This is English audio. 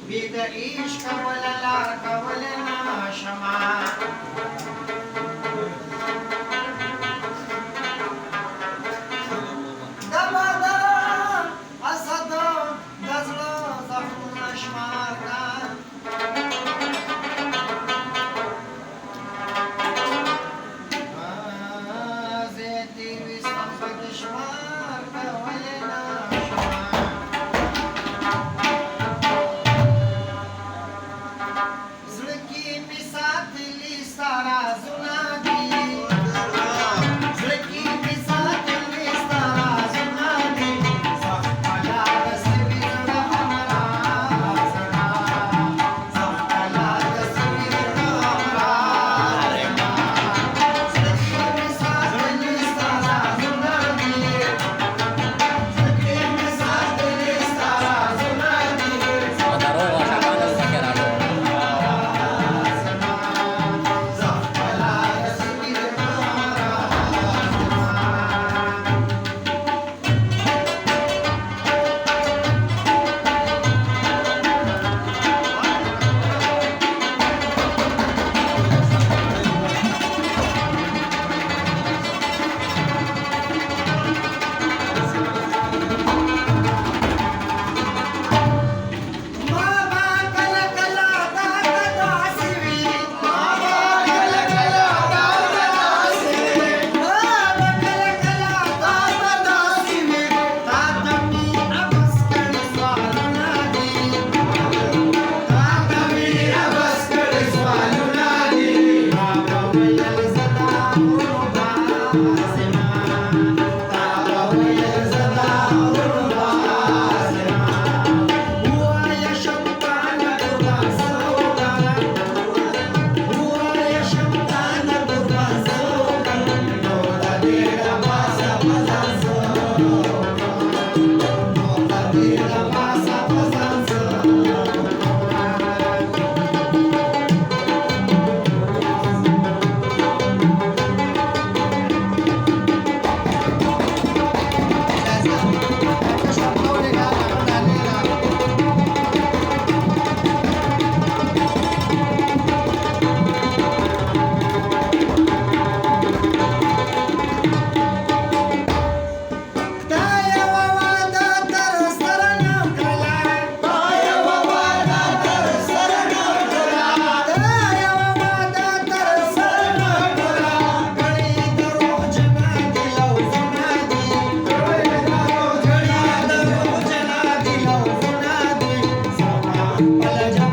बिद इश्क वलला कवलना शमा दमदम असद दजल जखम नशमाका زيتي وصفك شمار كولنا زړګي می ساتلی ستاره زونه دي زړګي می ساتلی ستاره زونه دي زخملا د سویر د همرا زړه زخملا د سویر د همرا زړګي می ساتلی ستاره زونه دي زړګي می ساتلی ستاره زونه دي Mataroa sacando el saqueralo. Mama kala kala da da sivi Mama kala kala da da sivi Mama kala kala da da sivi Tatami abas kar swaluna di Tatami abas kar swaluna di Baba mayal zada urba sema Baba mayal zada urba sema Huwa yashamtana gurbasoga Huwa yashamtana gurbasoga Nota dira pasa pazanzo Nota dira pasa pazanzo Daya wawada tarasarana kala Daya wawada tarasarana kala Daya wawada tarasarana kala Gadi daro jana dilaw funadi Gadi daro jana dilaw funadi Sama palaja